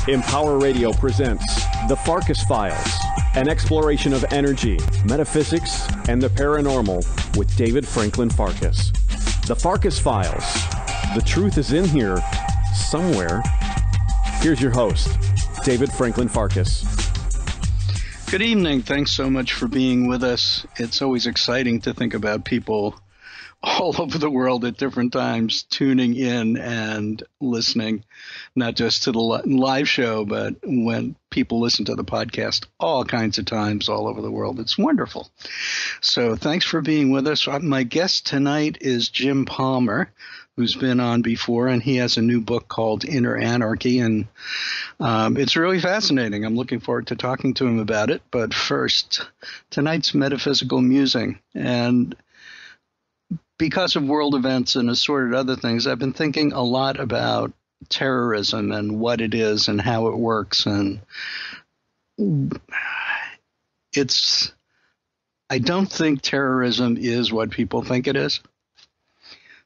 Empower Radio presents The Farkas Files, an exploration of energy, metaphysics, and the paranormal with David Franklin Farkas. The Farkas Files. The truth is in here somewhere. Here's your host, David Franklin Farkas. Good evening. Thanks so much for being with us. It's always exciting to think about people all over the world at different times tuning in and listening, not just to the live show, but when people listen to the podcast all kinds of times all over the world. It's wonderful. So thanks for being with us. My guest tonight is Jim Palmer, who's been on before, and he has a new book called Anarchy, and it's really fascinating. I'm looking forward to talking to him about it. But first, tonight's metaphysical musing. And because of world events and assorted other things, I've been thinking a lot about terrorism and what it is and how it works. And I don't think terrorism is what people think it is.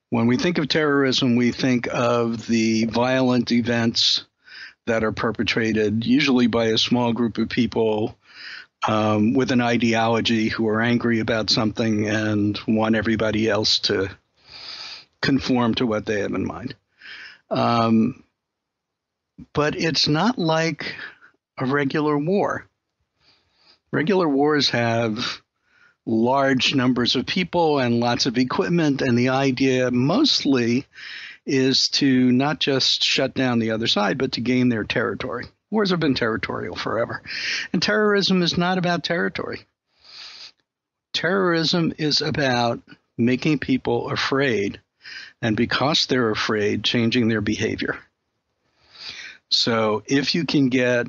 When we think of terrorism, we think of the violent events that are perpetrated, usually by a small group of people with an ideology who are angry about something and want everybody else to conform to what they have in mind. But it's not like a regular war. Regular wars have large numbers of people and lots of equipment, and the idea mostly is to not just shut down the other side, but to gain their territory. Wars have been territorial forever. And terrorism is not about territory. Terrorism is about making people afraid, and because they're afraid, changing their behavior. So if you can get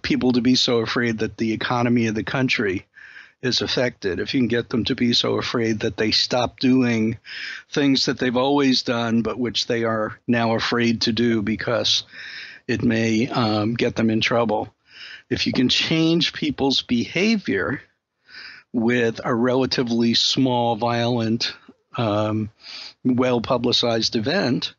people to be so afraid that the economy of the country is affected, if you can get them to be so afraid that they stop doing things that they've always done, but which they are now afraid to do because it may get them in trouble. If you can change people's behavior with a relatively small, violent, well-publicized event,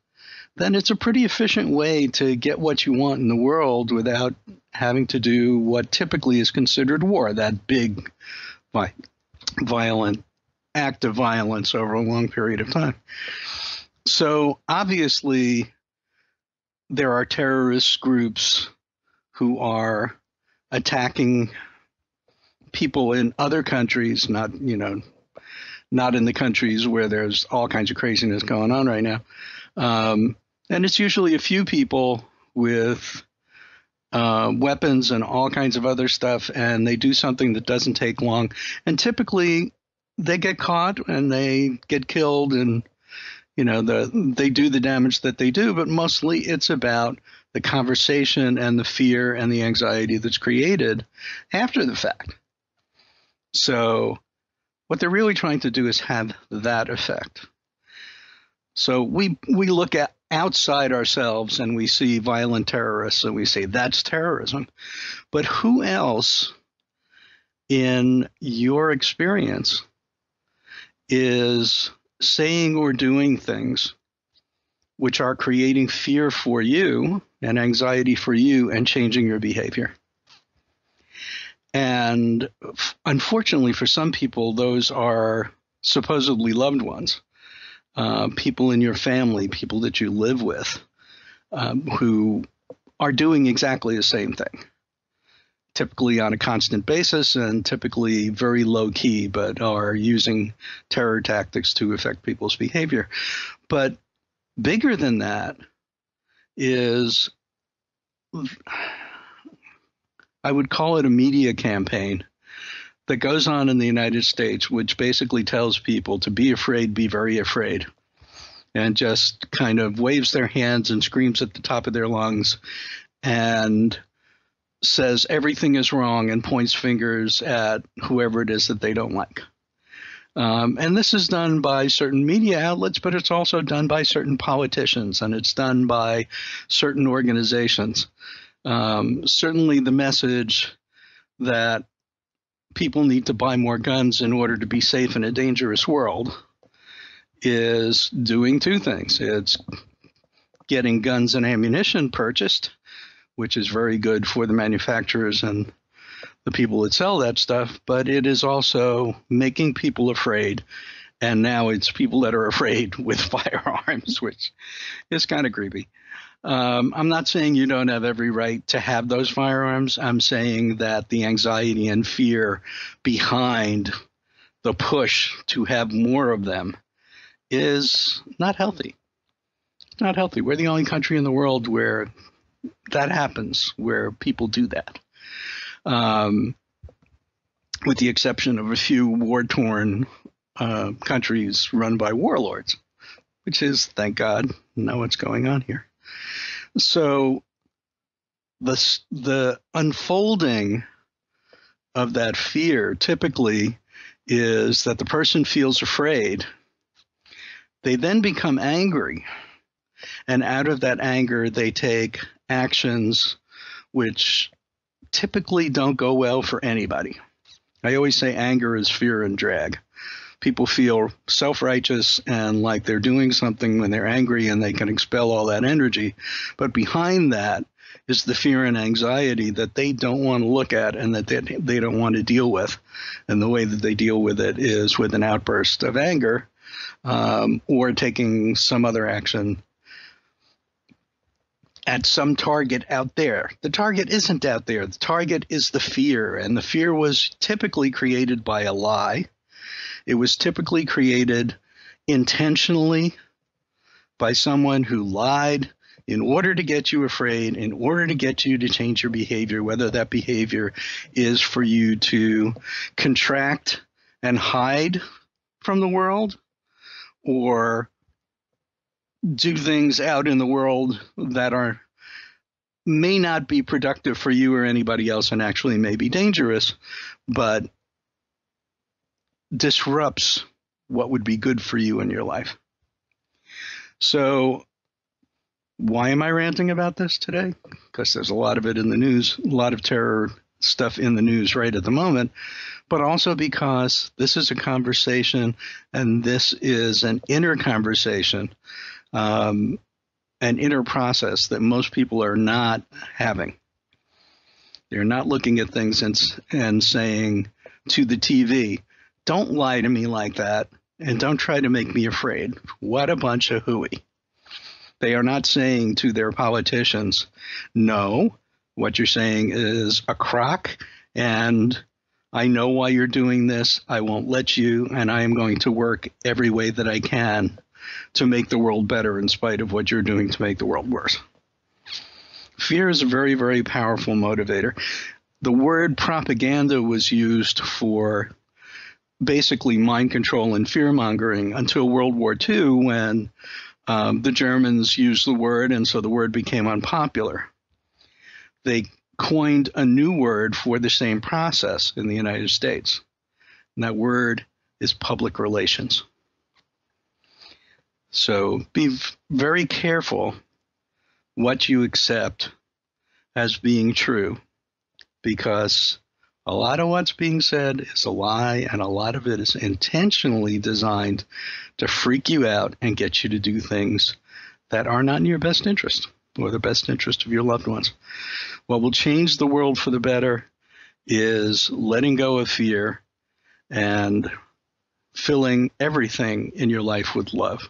then it's a pretty efficient way to get what you want in the world without having to do what typically is considered war, that big, violent act of violence over a long period of time. So obviously, there are terrorist groups who are attacking people in other countries, not in the countries where there's all kinds of craziness going on right now. And it's usually a few people with weapons and all kinds of other stuff, and they do something that doesn't take long. And typically they get caught and they get killed, and they do the damage that they do, but mostly it's about the conversation and the fear and the anxiety that's created after the fact. So what they're really trying to do is have that effect. So we look at outside ourselves and we see violent terrorists and we say that's terrorism. But who else in your experience is saying or doing things which are creating fear for you and anxiety for you and changing your behavior? And unfortunately for some people, those are supposedly loved ones, people in your family, people that you live with, who are doing exactly the same thing, typically on a constant basis and typically very low key, but are using terror tactics to affect people's behavior. But bigger than that is, I would call it a media campaign that goes on in the United States, which basically tells people to be afraid, be very afraid, and just kind of waves their hands and screams at the top of their lungs and says everything is wrong and points fingers at whoever it is that they don't like. And this is done by certain media outlets, but it's also done by certain politicians, and it's done by certain organizations. Certainly the message that people need to buy more guns in order to be safe in a dangerous world is doing two things. It's getting guns and ammunition purchased, which is very good for the manufacturers and the people that sell that stuff, but it is also making people afraid. And now it's people that are afraid with firearms, which is kind of creepy. I'm not saying you don't have every right to have those firearms. I'm saying that the anxiety and fear behind the push to have more of them is not healthy. It's not healthy. We're the only country in the world where that happens, where people do that. With the exception of a few war-torn countries run by warlords, which is, thank God, not what's going on here. So the unfolding of that fear typically is that the person feels afraid. They then become angry. And out of that anger, they take actions which typically don't go well for anybody. I always say anger is fear and drag. People feel self-righteous and like they're doing something when they're angry and they can expel all that energy. But behind that is the fear and anxiety that they don't want to look at and that they don't want to deal with. And the way that they deal with it is with an outburst of anger or taking some other action at some target out there. The target isn't out there. The target is the fear. And the fear was typically created by a lie. It was typically created intentionally by someone who lied in order to get you afraid, in order to get you to change your behavior, whether that behavior is for you to contract and hide from the world or do things out in the world that may not be productive for you or anybody else and actually may be dangerous, but disrupts what would be good for you in your life. So why am I ranting about this today? Because there's a lot of it in the news, a lot of terror stuff in the news right at the moment, but also because this is a conversation and this is an inner conversation, an inner process that most people are not having. They're not looking at things and saying to the TV, don't lie to me like that, and don't try to make me afraid. What a bunch of hooey. They are not saying to their politicians, no, what you're saying is a crock, and I know why you're doing this. I won't let you, and I am going to work every way that I can to make the world better in spite of what you're doing to make the world worse. Fear is a very, very powerful motivator. The word propaganda was used for basically mind control and fear-mongering until World War II when the Germans used the word, and so the word became unpopular. They coined a new word for the same process in the United States, and that word is public relations. So be very careful what you accept as being true, because a lot of what's being said is a lie, and a lot of it is intentionally designed to freak you out and get you to do things that are not in your best interest or the best interest of your loved ones. What will change the world for the better is letting go of fear and filling everything in your life with love.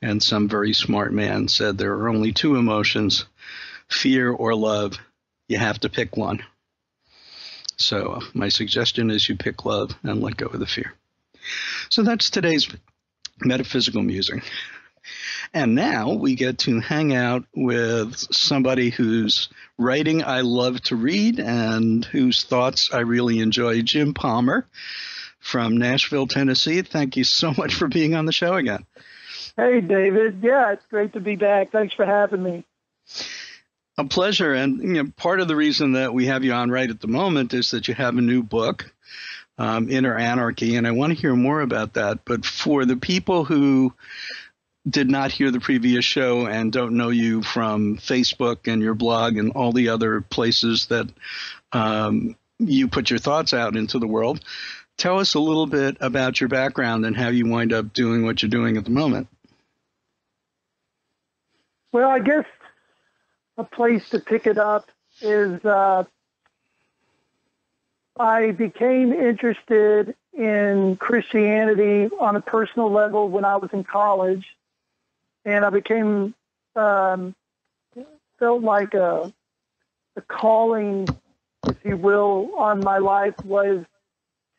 And some very smart man said there are only two emotions, fear or love. You have to pick one. So my suggestion is you pick love and let go of the fear. So that's today's metaphysical musing. And now we get to hang out with somebody whose writing I love to read and whose thoughts I really enjoy, Jim Palmer from Nashville, Tennessee. Thank you so much for being on the show again. Hey, David. Yeah, it's great to be back. Thanks for having me. A pleasure. And part of the reason that we have you on right at the moment is that you have a new book, Inner Anarchy, and I want to hear more about that. But for the people who did not hear the previous show and don't know you from Facebook and your blog and all the other places that you put your thoughts out into the world, tell us a little bit about your background and how you wind up doing what you're doing at the moment. Well, I guess a place to pick it up is I became interested in Christianity on a personal level when I was in college, and I became felt like a calling, if you will, on my life was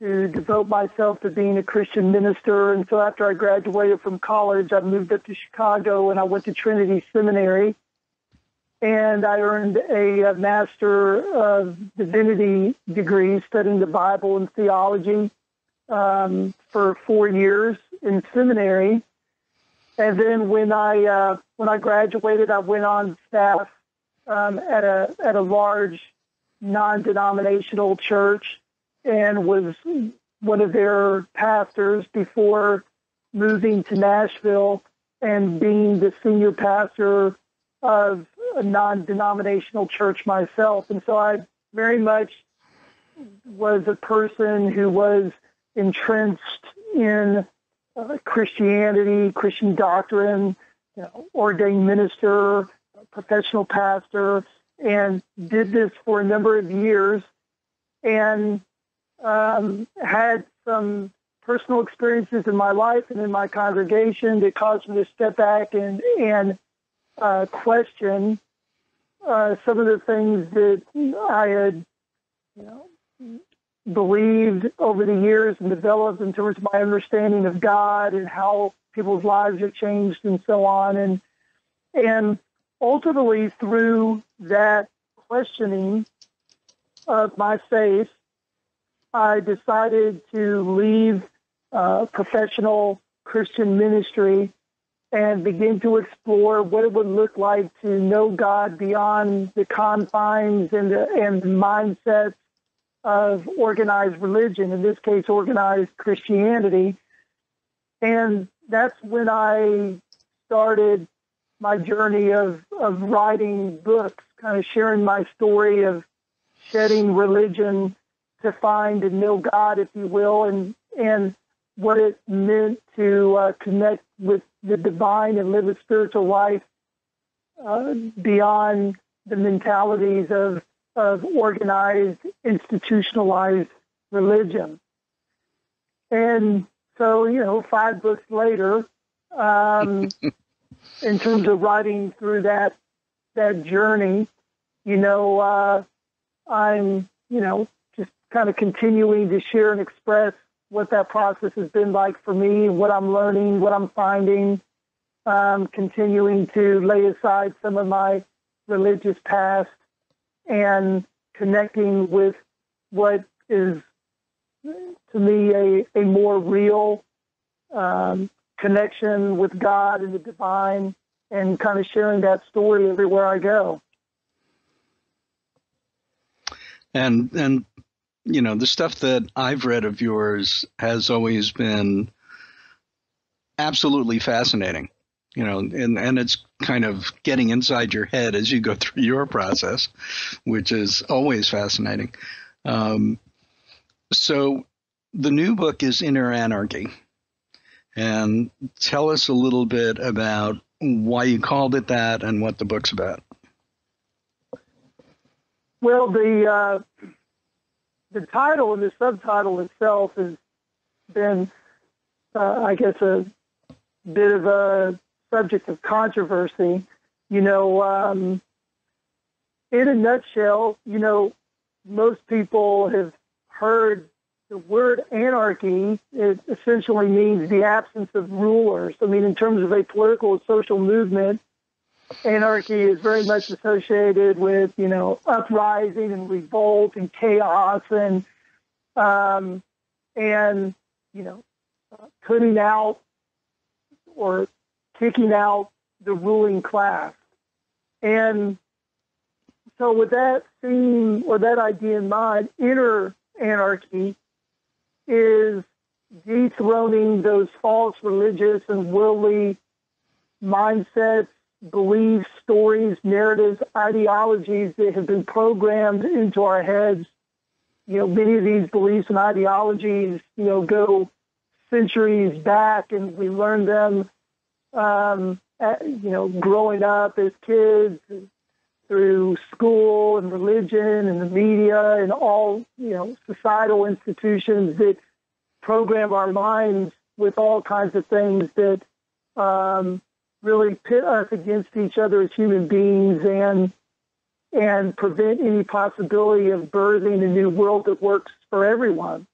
to devote myself to being a Christian minister. And so after I graduated from college, I moved up to Chicago and I went to Trinity Seminary. And I earned a Master of Divinity degree studying the Bible and theology for 4 years in seminary. And then when I graduated, I went on staff at a large non-denominational church and was one of their pastors before moving to Nashville and being the senior pastor of a non-denominational church myself. And so I very much was a person who was entrenched in Christianity, Christian doctrine, ordained minister, professional pastor, and did this for a number of years, and had some personal experiences in my life and in my congregation that caused me to step back and question some of the things that I had believed over the years and developed in terms of my understanding of God and how people's lives have changed and so on. And ultimately, through that questioning of my faith, I decided to leave professional Christian ministry and begin to explore what it would look like to know God beyond the confines and the mindsets of organized religion, in this case, organized Christianity. And that's when I started my journey of writing books, kind of sharing my story of shedding religion to find and know God, if you will, and what it meant to connect with the divine and live a spiritual life beyond the mentalities of organized, institutionalized religion. And so, 5 books later, in terms of writing through that journey, I'm, just kind of continuing to share and express what that process has been like for me, what I'm learning, what I'm finding, continuing to lay aside some of my religious past and connecting with what is, to me, a more real connection with God and the divine, and kind of sharing that story everywhere I go. And the stuff that I've read of yours has always been absolutely fascinating, and it's kind of getting inside your head as you go through your process, which is always fascinating. So the new book is Inner Anarchy. And tell us a little bit about why you called it that and what the book's about. Well, the title and the subtitle itself has been, I guess, a bit of a subject of controversy. In a nutshell, most people have heard the word anarchy. It essentially means the absence of rulers. I mean, in terms of a political and social movement, anarchy is very much associated with, uprising and revolt and chaos and putting out or kicking out the ruling class. And so with that theme or that idea in mind, inner anarchy is dethroning those false religious and worldly mindsets, beliefs, stories, narratives, ideologies that have been programmed into our heads. Many of these beliefs and ideologies, go centuries back, and we learned them, growing up as kids, through school and religion and the media and all, societal institutions that program our minds with all kinds of things that really pit us against each other as human beings and prevent any possibility of birthing a new world that works for everyone.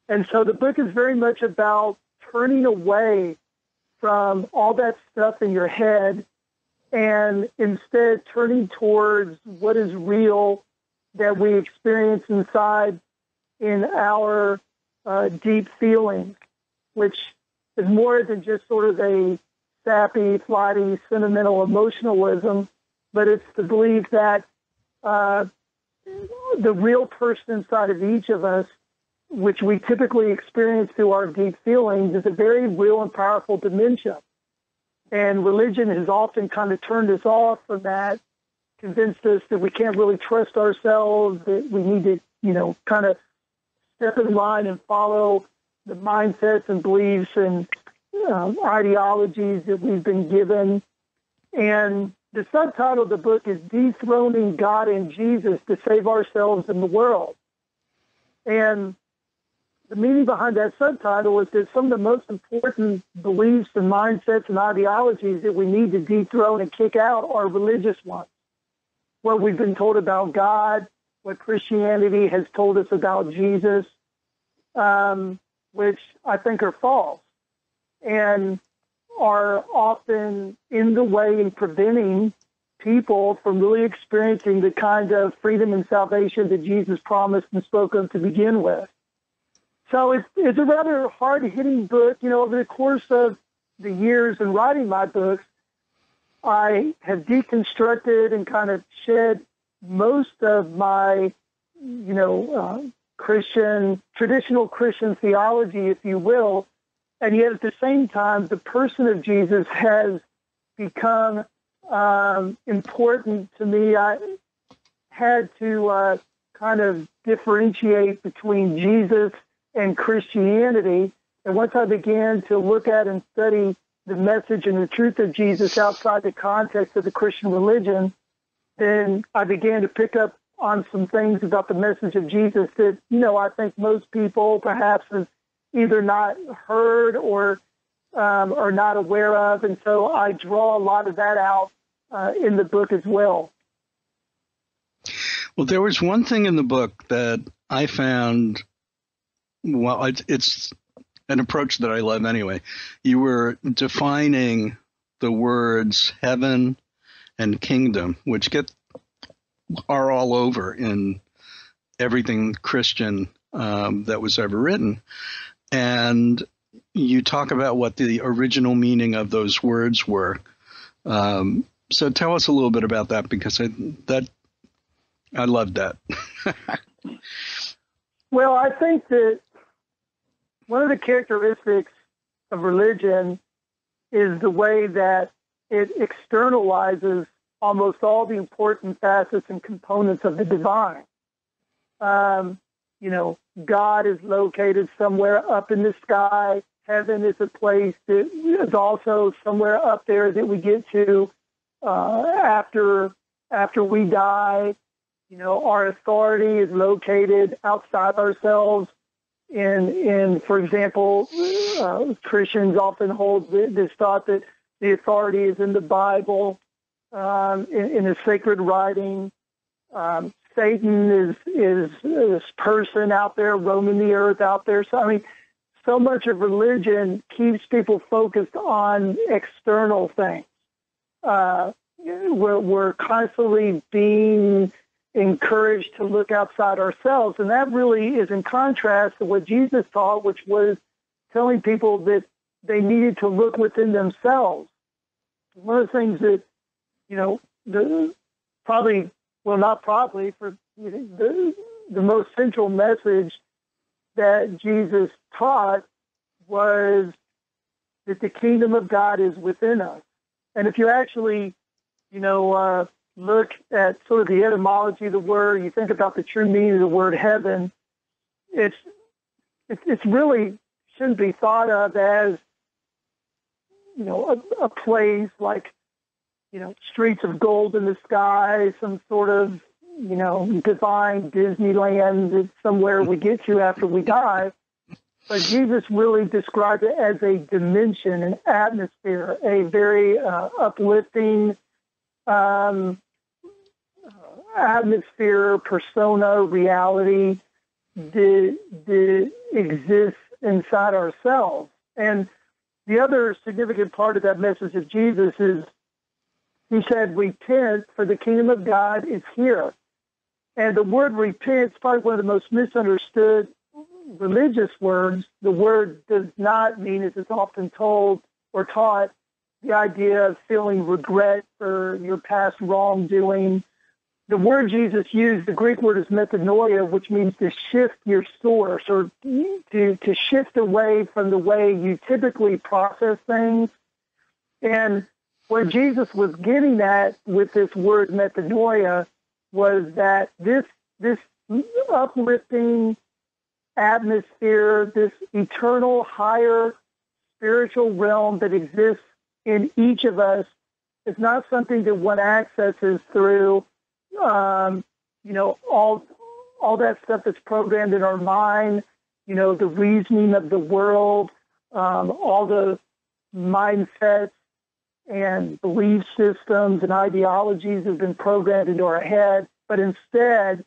And so the book is very much about turning away from all that stuff in your head and instead turning towards what is real that we experience inside in our deep feelings, which is more than just sort of a sappy, flighty, sentimental emotionalism, but it's the belief that the real person inside of each of us, which we typically experience through our deep feelings, is a very real and powerful dimension. And religion has often kind of turned us off from that, convinced us that we can't really trust ourselves, that we need to, kind of step in line and follow the mindsets and beliefs and ideologies that we've been given. And the subtitle of the book is Dethroning God and Jesus to Save Ourselves and the World. And the meaning behind that subtitle is that some of the most important beliefs and mindsets and ideologies that we need to dethrone and kick out are religious ones. What we've been told about God, what Christianity has told us about Jesus, which I think are false and are often in the way in preventing people from really experiencing the kind of freedom and salvation that Jesus promised and spoke of to begin with. So it's a rather hard-hitting book. Over the course of the years in writing my books, I have deconstructed and kind of shed most of my, traditional Christian theology, if you will, and yet at the same time, the person of Jesus has become important to me. I had to kind of differentiate between Jesus and Christianity. And once I began to look at and study the message and the truth of Jesus outside the context of the Christian religion, then I began to pick up on some things about the message of Jesus that, I think most people perhaps have either not heard or are not aware of. And so I draw a lot of that out in the book as well. Well, there was one thing in the book that I found, it's an approach that I love anyway. You were defining the words heaven and kingdom, which are all over in everything Christian that was ever written. And you talk about what the original meaning of those words were. So tell us a little bit about that, because I loved that. Well, I think that one of the characteristics of religion is the way that it externalizes almost all the important facets and components of the divine. God is located somewhere up in the sky. Heaven is a place that is also somewhere up there that we get to after we die. Our authority is located outside ourselves. In for example, Christians often hold this thought that the authority is in the Bible, in a sacred writing. Satan is this person out there roaming the earth out there. So, so much of religion keeps people focused on external things. We're constantly being encouraged to look outside ourselves, and that really is in contrast to what Jesus taught, which was telling people that they needed to look within themselves. One of the things that, the most central message that Jesus taught was that the kingdom of God is within us. And if you actually, look at sort of the etymology of the word, you think about the true meaning of the word heaven, it's really shouldn't be thought of as, a place like streets of gold in the sky, some sort of, divine Disneyland somewhere we get to after we die. But Jesus really described it as a dimension, an atmosphere, a very uplifting atmosphere, persona, reality that exists inside ourselves. And the other significant part of that message of Jesus is he said, repent, for the kingdom of God is here. And the word repent is probably one of the most misunderstood religious words. The word does not mean, as it's often told or taught, the idea of feeling regret for your past wrongdoing. The word Jesus used, the Greek word is metanoia, which means to shift your source or to shift away from the way you typically process things. And what Jesus was getting at with this word metanoia was that this uplifting atmosphere, this eternal higher spiritual realm that exists in each of us is not something that one accesses through, all that stuff that's programmed in our mind, the reasoning of the world, all the mindsets and belief systems and ideologies have been programmed into our head, but instead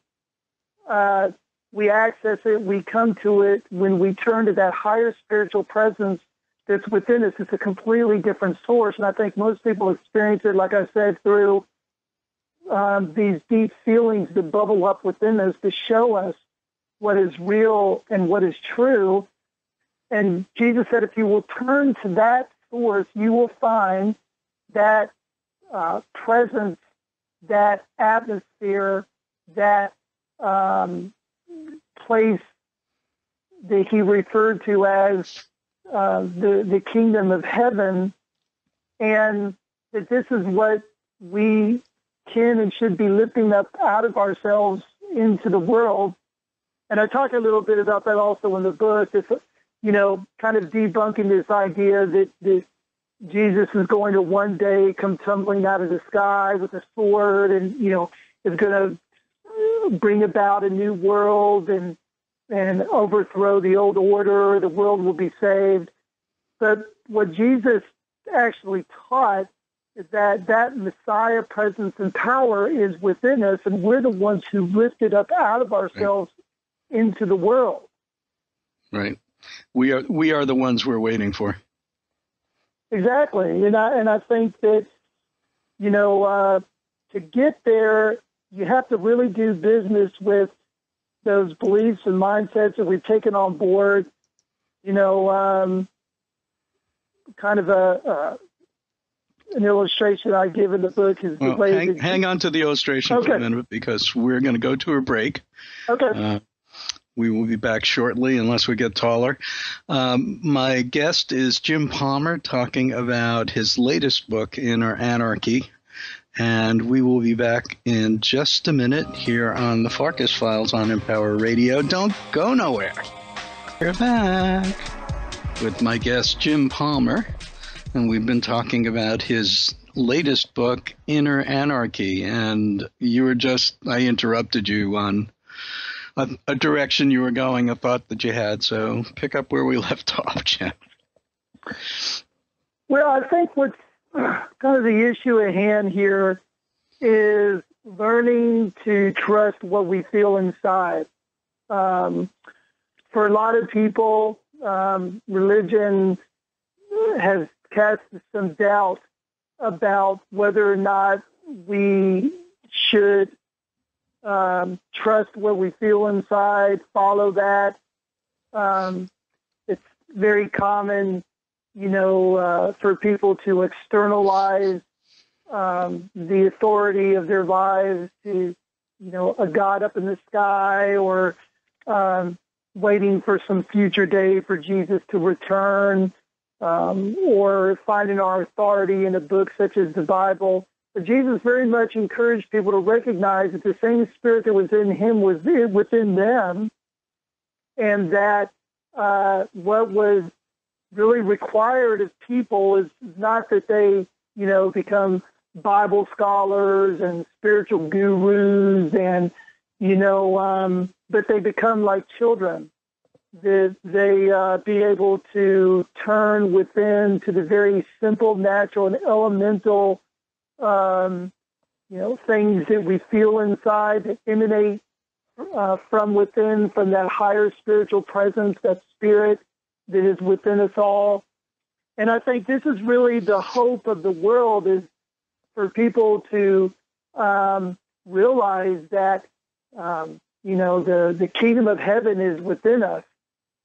we access it, we come to it when we turn to that higher spiritual presence that's within us. It's a completely different source, and I think most people experience it, like I said, through these deep feelings that bubble up within us to show us what is real and what is true. And Jesus said, if you will turn to that source, you will find that presence, that atmosphere, that place that he referred to as the kingdom of heaven, and that this is what we can and should be lifting up out of ourselves into the world. And I talk a little bit about that also in the book, this, kind of debunking this idea that Jesus is going to one day come tumbling out of the sky with a sword and, is going to bring about a new world and overthrow the old order. The world will be saved. But what Jesus actually taught is that Messiah presence and power is within us, and we're the ones who lift it up out of ourselves into the world. Right. We are the ones we're waiting for. Exactly. And I think that, to get there, you have to really do business with those beliefs and mindsets that we've taken on board. Kind of an illustration I give in the book is hang on to the illustration for a minute, because we're going to go to a break. Okay. We will be back shortly unless we get taller. My guest is Jim Palmer, talking about his latest book, Inner Anarchy. And we will be back in just a minute here on the Farkas Files on Empower Radio. Don't go nowhere. We're back with my guest, Jim Palmer. And we've been talking about his latest book, Inner Anarchy. And I interrupted you on a direction you were going, a thought that you had. So pick up where we left off, Jim. Well, I think what's kind of the issue at hand here is learning to trust what we feel inside. For a lot of people, religion has cast some doubt about whether or not we should trust what we feel inside, follow that. It's very common, for people to externalize the authority of their lives to, a God up in the sky, or waiting for some future day for Jesus to return, or finding our authority in a book such as the Bible. But Jesus very much encouraged people to recognize that the same spirit that was in him was within them, and that what was really required of people is not that they, become Bible scholars and spiritual gurus, and but they become like children. That they be able to turn within to the very simple, natural, and elemental, things that we feel inside that emanate from within, from that higher spiritual presence, that spirit that is within us all. And I think this is really the hope of the world, is for people to realize that, the kingdom of heaven is within us,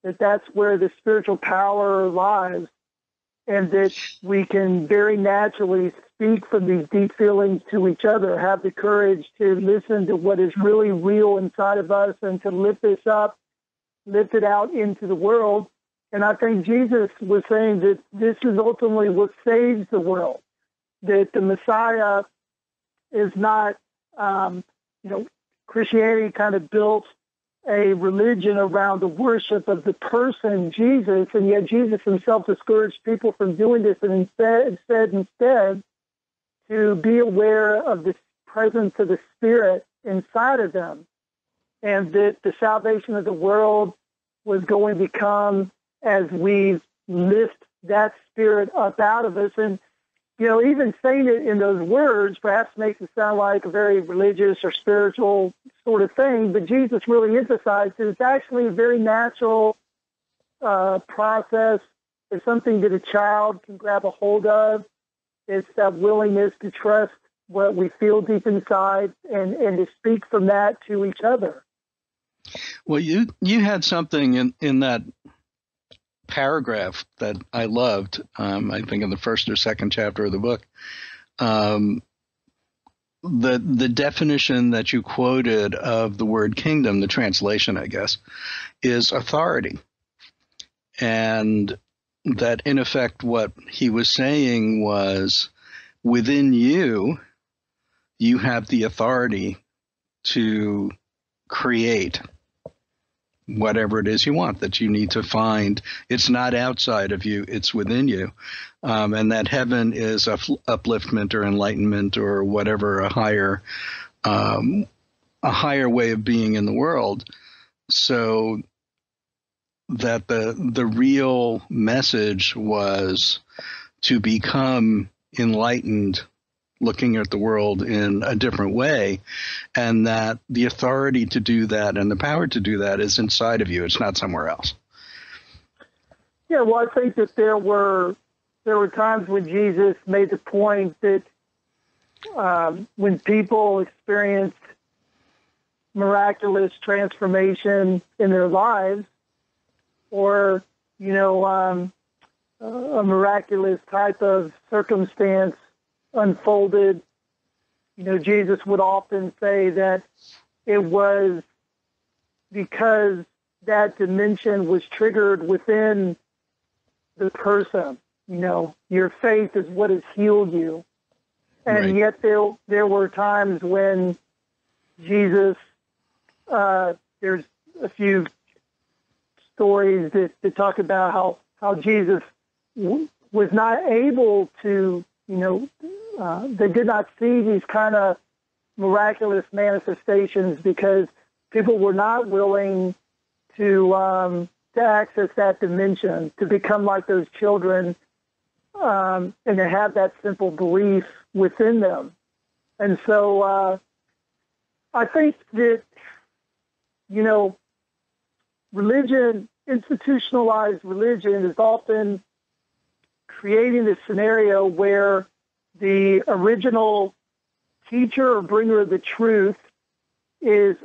that's where the spiritual power lies, and that we can very naturally speak from these deep feelings to each other, have the courage to listen to what is really real inside of us and to lift this up, lift it out into the world. And I think Jesus was saying that this is ultimately what saves the world, that the Messiah is not, Christianity kind of built a religion around the worship of the person Jesus, and yet Jesus himself discouraged people from doing this, and instead to be aware of the presence of the Spirit inside of them, and that the salvation of the world was going to come as we lift that Spirit up out of us. And even saying it in those words perhaps makes it sound like a very religious or spiritual sort of thing, but Jesus really emphasized that it's actually a very natural process. It's something that a child can grab a hold of. It's that willingness to trust what we feel deep inside and to speak from that to each other. Well, you had something in that paragraph that I loved, I think in the first or second chapter of the book. The definition that you quoted of the word kingdom, the translation, I guess, is authority. And that, in effect, what he was saying was, within you have the authority to create whatever it is you want, that you need to find. It's not outside of you, it's within you. And that heaven is upliftment or enlightenment or whatever, a higher way of being in the world. So that the real message was to become enlightened, looking at the world in a different way, and that the authority to do that and the power to do that is inside of you. It's not somewhere else. Yeah, well, I think that there were times when Jesus made the point that when people experienced miraculous transformation in their lives, or a miraculous type of circumstance unfolded, Jesus would often say that it was because that dimension was triggered within the person. Your faith is what has healed you. And right. Yet there were times when Jesus, there's a few stories that talk about how Jesus was not able to, they did not see these kind of miraculous manifestations because people were not willing to access that dimension, to become like those children, and to have that simple belief within them. And so I think that, religion, institutionalized religion, is often creating this scenario where the original teacher or bringer of the truth is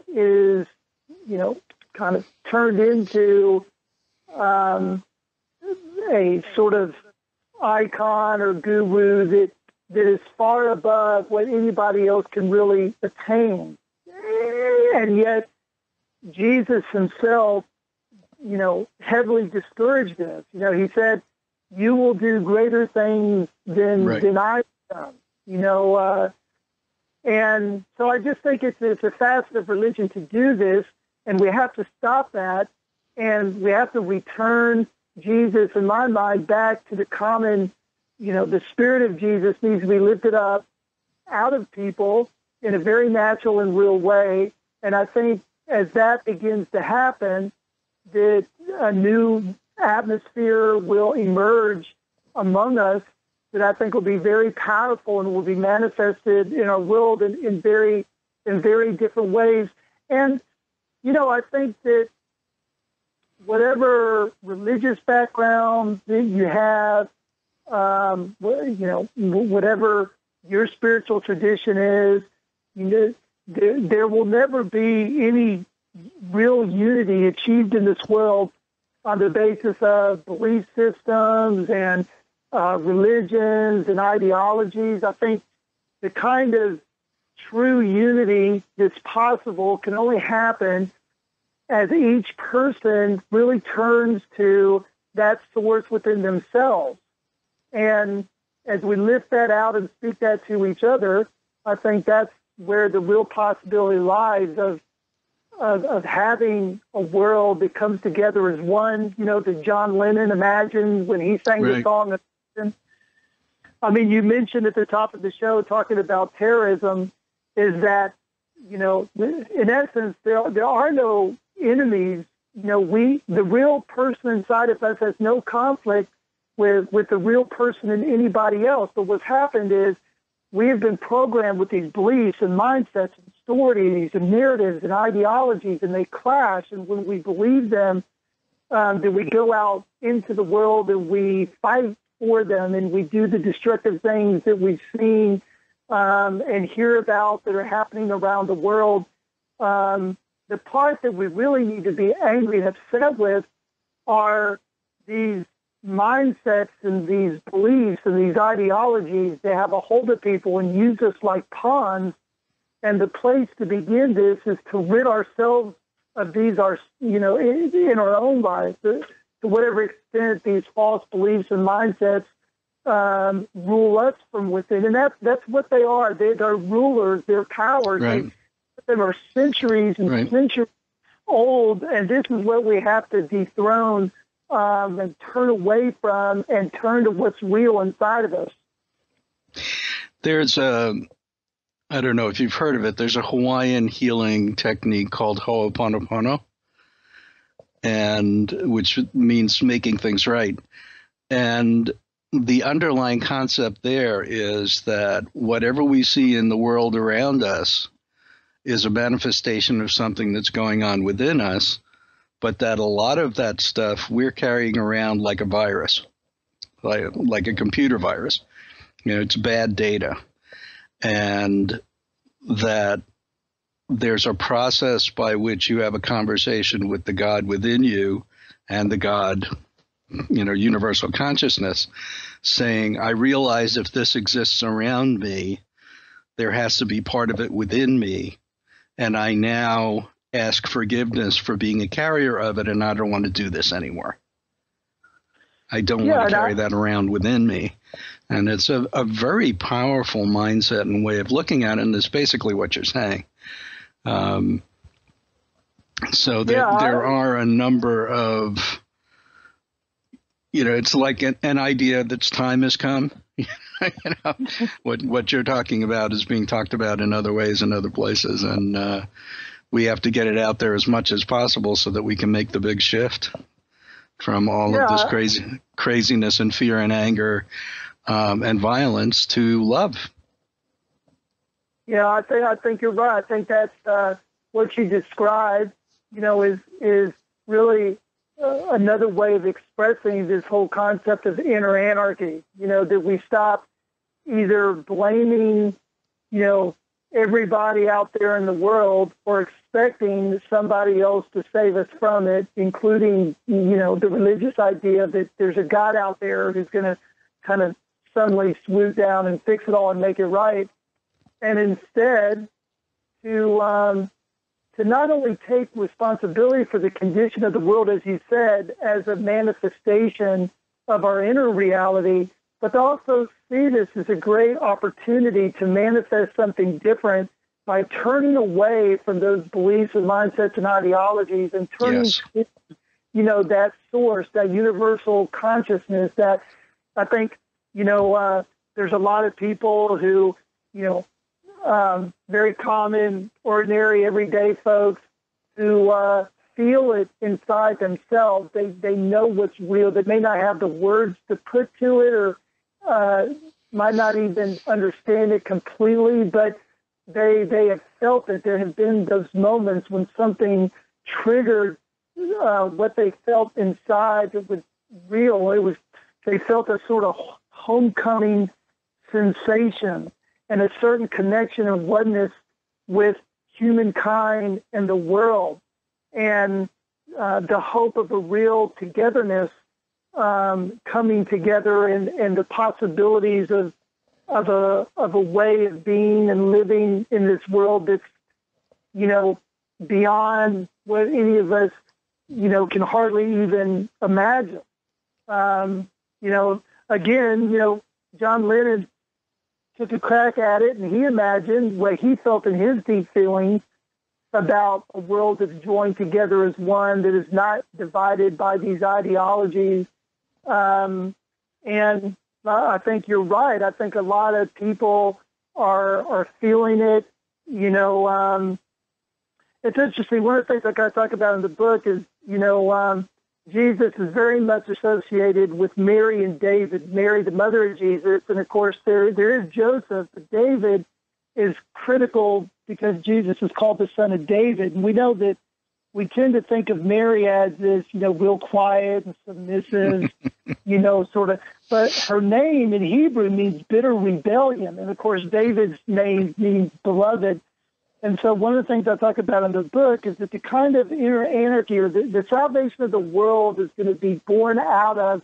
kind of turned into a sort of icon or guru that is far above what anybody else can really attain. And yet Jesus himself, heavily discouraged this. He said, "You will do greater things than I've done." And so I just think it's a facet of religion to do this, and we have to stop that, and we have to return Jesus, in my mind, back to the common. The spirit of Jesus needs to be lifted up, out of people in a very natural and real way. And I think as that begins to happen, that a new atmosphere will emerge among us that I think will be very powerful and will be manifested in our world in very different ways. And, I think that whatever religious background that you have, whatever your spiritual tradition is, there will never be any real unity achieved in this world on the basis of belief systems and religions and ideologies. I think the kind of true unity that's possible can only happen as each person really turns to that source within themselves. And as we lift that out and speak that to each other, I think that's where the real possibility lies of having a world that comes together as one, that John Lennon imagined when he sang the song. I mean, you mentioned at the top of the show talking about terrorism, is that, in essence, there are no enemies. The real person inside of us has no conflict with the real person in anybody else. But what's happened is we have been programmed with these beliefs and mindsets and stories and narratives and ideologies, and they clash. And when we believe them, then we go out into the world and we fight for them, and we do the destructive things that we've seen and hear about that are happening around the world. The part that we really need to be angry and upset with are these mindsets and these beliefs and these ideologies that have a hold of people and use us like pawns. And the place to begin this is to rid ourselves of these, in our own lives, to whatever extent these false beliefs and mindsets rule us from within. And that's what they are. They're rulers. They're powers. Right. They are centuries and centuries old, and this is what we have to dethrone and turn away from and turn to what's real inside of us. There's I don't know if you've heard of it, there's a Hawaiian healing technique called Ho'oponopono, and which means making things right. And the underlying concept there is that whatever we see in the world around us is a manifestation of something that's going on within us, but that a lot of that stuff we're carrying around like a virus, like a computer virus. It's bad data. And that there's a process by which you have a conversation with the God within you and the God, universal consciousness, saying, I realize if this exists around me, there has to be part of it within me. And I now ask forgiveness for being a carrier of it, and I don't want to do this anymore. I don't want to carry that around within me. And it's a very powerful mindset and way of looking at it, and it's basically what you're saying. So there are a number of, it's like an idea that's time has come. What you're talking about is being talked about in other ways in other places, and we have to get it out there as much as possible so that we can make the big shift from all of this craziness and fear and anger and violence to love. Yeah, I think you're right. I think that's what you described, is really another way of expressing this whole concept of inner anarchy, that we stop either blaming, everybody out there in the world or expecting somebody else to save us from it, including, the religious idea that there's a God out there who's going to kind of suddenly swoop down and fix it all and make it right. And instead to not only take responsibility for the condition of the world, as you said, as a manifestation of our inner reality, but to also see this as a great opportunity to manifest something different by turning away from those beliefs and mindsets and ideologies and turning to, that source, that universal consciousness that I think, there's a lot of people who, very common, ordinary, everyday folks who feel it inside themselves. They know what's real. They may not have the words to put to it, or might not even understand it completely, but they have felt it. There have been those moments when something triggered what they felt inside that was real. They felt a sort of homecoming sensation and a certain connection and oneness with humankind and the world, and the hope of a real togetherness coming together, and the possibilities of a way of being and living in this world that's, beyond what any of us, can hardly even imagine. Again, John Lennon took a crack at it, and he imagined what he felt in his deep feelings about a world that's joined together as one, that is not divided by these ideologies. And I think you're right. I think a lot of people are feeling it. It's interesting. One of the things I talk about in the book is, Jesus is very much associated with Mary and David. Mary, the mother of Jesus, and of course there is Joseph, but David is critical because Jesus is called the son of David. And we know that we tend to think of Mary as this, real quiet and submissive, sort of, but her name in Hebrew means bitter rebellion. And of course, David's name means beloved. And so one of the things I talk about in the book is that the kind of inner anarchy, or the salvation of the world, is going to be born out of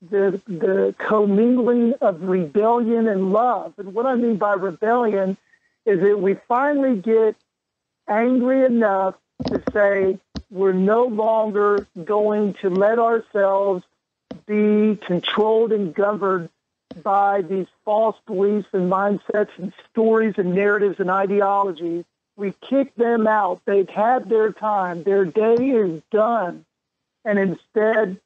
the commingling of rebellion and love. And what I mean by rebellion is that we finally get angry enough to say we're no longer going to let ourselves be controlled and governed by these false beliefs and mindsets and stories and narratives and ideologies. We kick them out. They've had their time. Their day is done. And instead,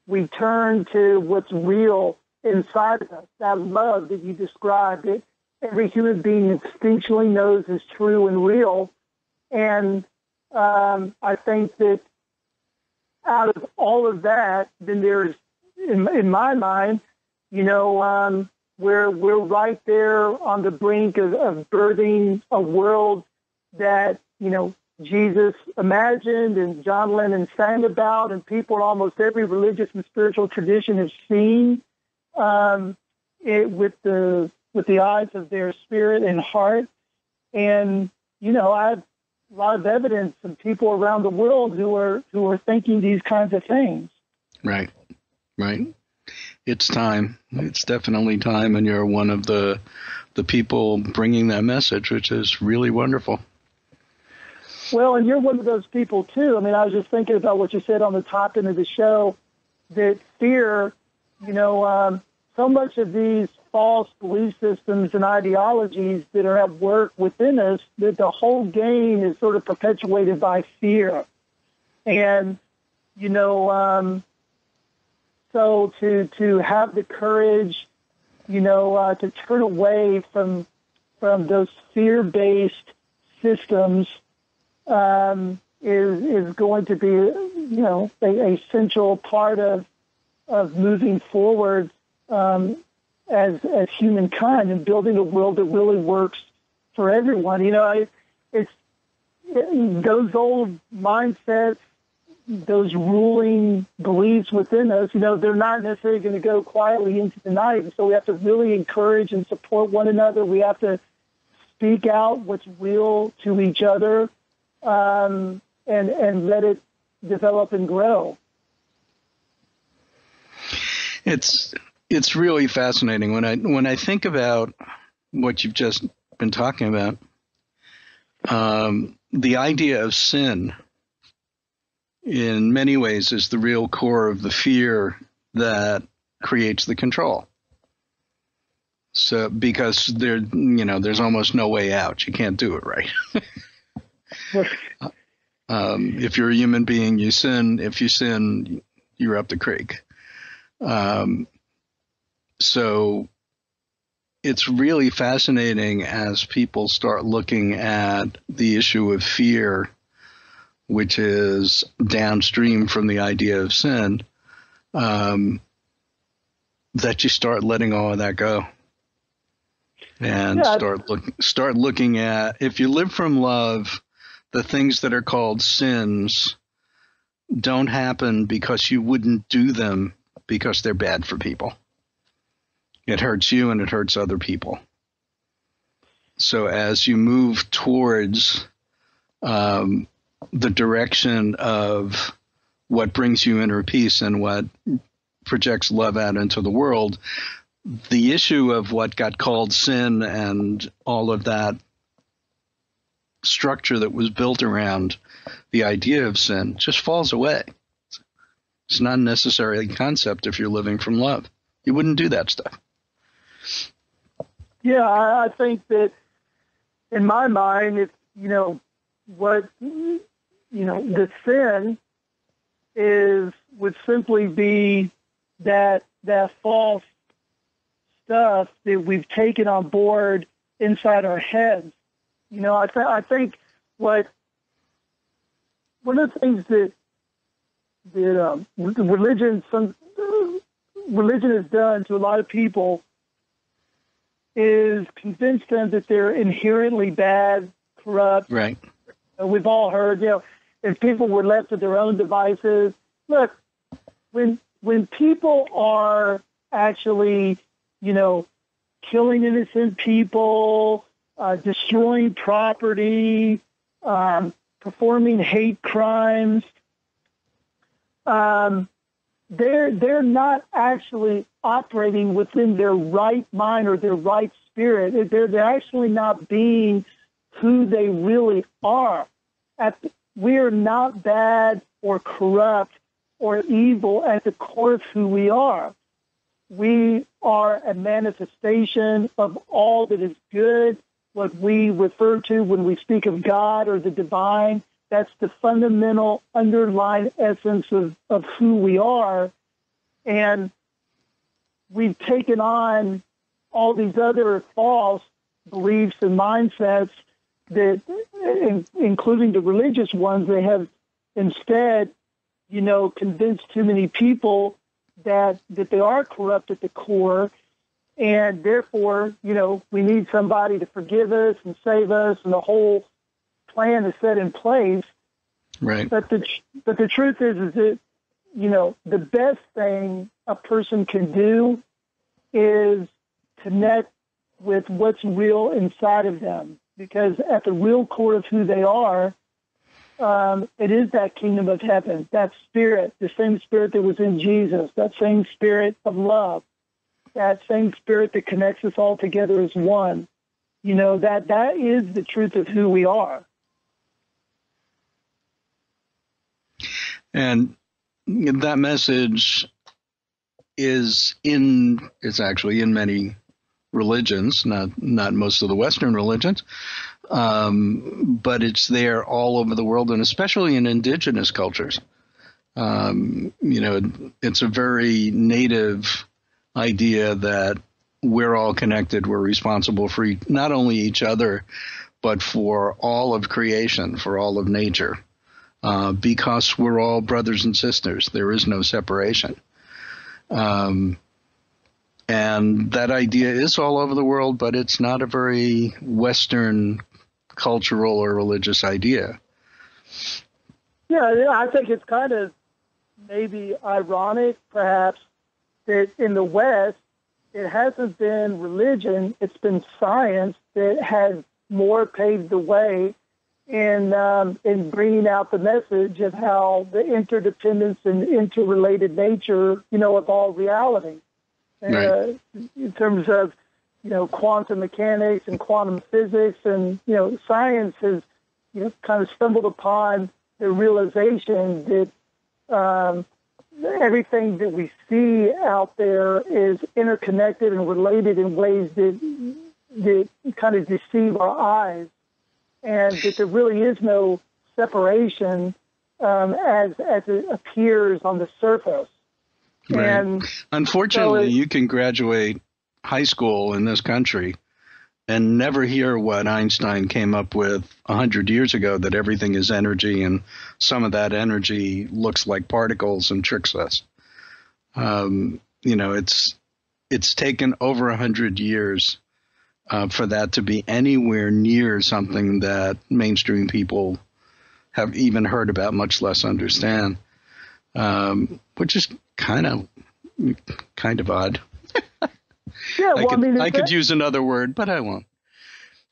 we turn to what's real inside of us, that love that you described. It every human being instinctually knows is true and real. And I think that out of all of that, then there's, in my mind, we're right there on the brink of birthing a world that, Jesus imagined and John Lennon sang about, and people in almost every religious and spiritual tradition have seen it with the eyes of their spirit and heart. And, I have a lot of evidence of people around the world who are thinking these kinds of things. Right. It's time. It's definitely time, and you're one of the people bringing that message, which is really wonderful. Well, and you're one of those people, too. I mean, I was just thinking about what you said on the top end of the show, that fear, so much of these false belief systems and ideologies that are at work within us, that the whole game is sort of perpetuated by fear. And, so to have the courage, to turn away from those fear-based systems is going to be, a central part of moving forward as humankind and building a world that really works for everyone. It's those old mindsets, those ruling beliefs within us, they're not necessarily going to go quietly into the night. And so we have to really encourage and support one another. We have to speak out what's real to each other, and let it develop and grow. It's really fascinating when I think about what you've just been talking about. The idea of sin, in many ways, is the real core of the fear that creates the control. So, because there's almost no way out. You can't do it right. If you're a human being, you sin. If you sin, you're up the creek. So it's really fascinating as people start looking at the issue of fear, which is downstream from the idea of sin, that you start letting all of that go. And start looking at, if you live from love, the things that are called sins don't happen because you wouldn't do them because they're bad for people. It hurts you and it hurts other people. So as you move towards the direction of what brings you inner peace and what projects love out into the world, the issue of what got called sin and all of that structure that was built around the idea of sin just falls away. It's not necessarily a concept if you're living from love. You wouldn't do that stuff. Yeah, I think that in my mind, it's, the sin would simply be that false stuff that we've taken on board inside our heads. I think one of the things that religion has done to a lot of people is convince them that they're inherently bad, corrupt. Right. We've all heard, if people were left to their own devices. Look, when people are actually, killing innocent people, destroying property, performing hate crimes, they're not actually operating within their right mind or their right spirit. They're actually not being who they really are. We are not bad or corrupt or evil at the core of who we are. We are a manifestation of all that is good, what we refer to when we speak of God or the divine. That's the fundamental underlying essence of who we are. And we've taken on all these other false beliefs and mindsets that, including the religious ones, they have instead, convinced too many people that they are corrupt at the core. And therefore, we need somebody to forgive us and save us, and the whole plan is set in place. Right. But the truth is that, the best thing a person can do is connect with what's real inside of them. Because at the real core of who they are, it is that kingdom of heaven, that spirit, the same spirit that was in Jesus, that same spirit of love, that same spirit that connects us all together as one. That is the truth of who we are. And that message is actually in many religions, not most of the Western religions, but it's there all over the world, and especially in indigenous cultures. It's a very native idea that we're all connected. We're responsible for not only each other, but for all of creation, for all of nature, because we're all brothers and sisters. There is no separation. And that idea is all over the world, but it's not a very Western cultural or religious idea. Yeah, I think it's kind of maybe ironic, perhaps, that in the West, it hasn't been religion, it's been science that has more paved the way in bringing out the message of how the interdependence and interrelated nature, of all reality. Right. In terms of, quantum mechanics and quantum physics, and, science has, kind of stumbled upon the realization that everything that we see out there is interconnected and related in ways that kind of deceive our eyes, and that there really is no separation as it appears on the surface. Right. And unfortunately, you can graduate high school in this country and never hear what Einstein came up with 100 years ago, that everything is energy and some of that energy looks like particles and tricks us. It's taken over 100 years for that to be anywhere near something that mainstream people have even heard about, much less understand, which is kind of odd. Yeah, well, I could use another word, but I won't.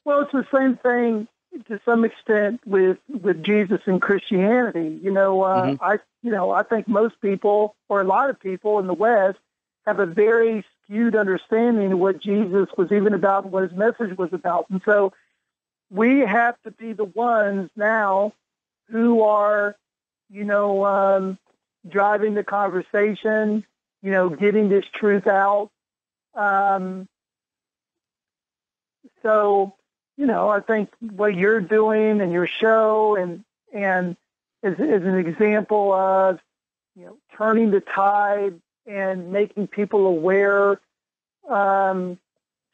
Well, it's the same thing to some extent with Jesus and Christianity. I think most people, or a lot of people in the West, have a very skewed understanding of what Jesus was even about and what his message was about. And so we have to be the ones now who are, driving the conversation, getting this truth out. I think what you're doing and your show and is an example of, turning the tide and making people aware,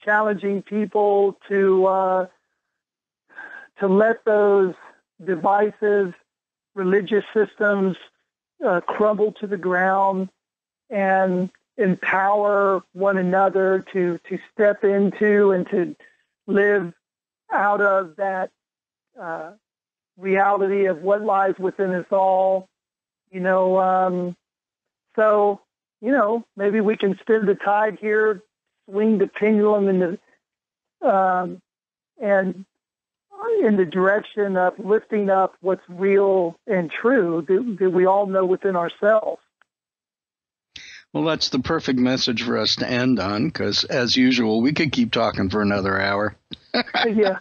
challenging people to let those divisive religious systems crumble to the ground and empower one another to step into and to live out of that reality of what lies within us all. Maybe we can stem the tide here, swing the pendulum and in the direction of lifting up what's real and true that we all know within ourselves. Well, that's the perfect message for us to end on, because as usual, we could keep talking for another hour. Yeah.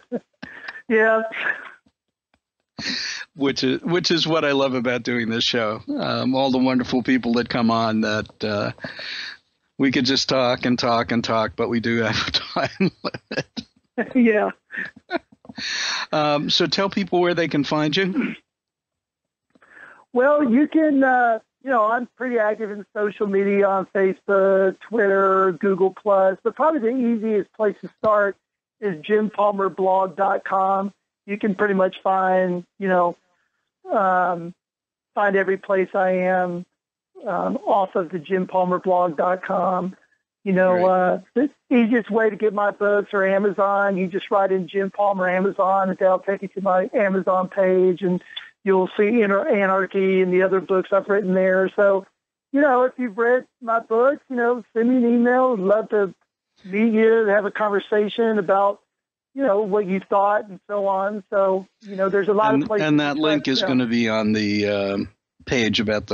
Which is what I love about doing this show. All the wonderful people that come on, that we could just talk and talk and talk, but we do have a time limit. Yeah. So tell people where they can find you. Well, you can, I'm pretty active in social media on Facebook, Twitter, Google+, but probably the easiest place to start is jimpalmerblog.com. You can pretty much find every place I am off of the jimpalmerblog.com. The easiest way to get my books are Amazon. You just write in Jim Palmer Amazon, and they'll take you to my Amazon page, and you'll see Anarchy and the other books I've written there. So, if you've read my books, send me an email. I'd love to meet you, have a conversation about, what you thought and so on. So, there's a lot of places. And that link is going to be on the page about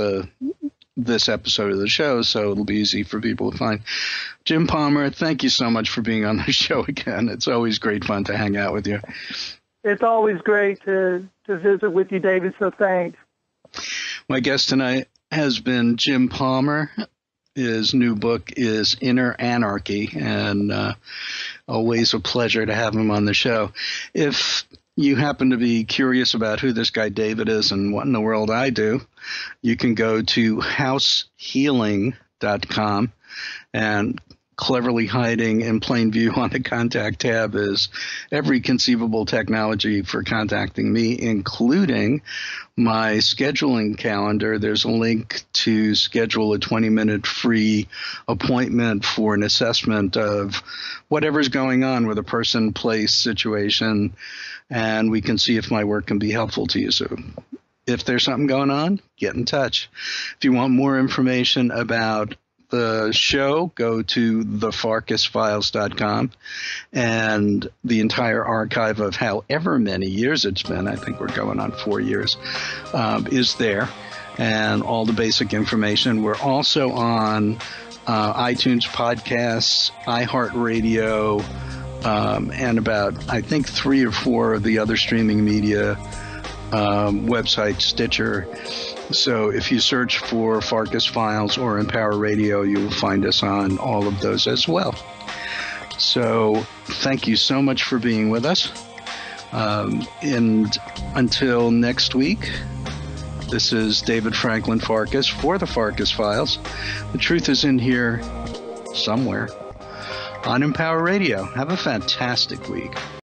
this episode of the show, so it'll be easy for people to find. Jim Palmer, thank you so much for being on the show again. It's always great fun to hang out with you. It's always great to visit with you, David, so thanks. My guest tonight has been Jim Palmer. His new book is Inner Anarchy, and always a pleasure to have him on the show. If you happen to be curious about who this guy David is and what in the world I do, you can go to househealing.com, and cleverly hiding in plain view on the contact tab is every conceivable technology for contacting me, including my scheduling calendar. There's a link to schedule a 20-minute free appointment for an assessment of whatever's going on with a person, place, situation, and we can see if my work can be helpful to you. So if there's something going on, get in touch. If you want more information about the show, go to thefarkasfiles.com, and the entire archive of however many years it's been, I think we're going on 4 years, is there, and all the basic information. We're also on iTunes podcasts, iHeartRadio, and about, I think, 3 or 4 of the other streaming media websites, Stitcher. So if you search for Farkas Files or Empower Radio, you'll find us on all of those as well. So thank you so much for being with us. And until next week, this is David Franklin Farkas for the Farkas Files. The truth is in here somewhere. on Empower Radio. Have a fantastic week.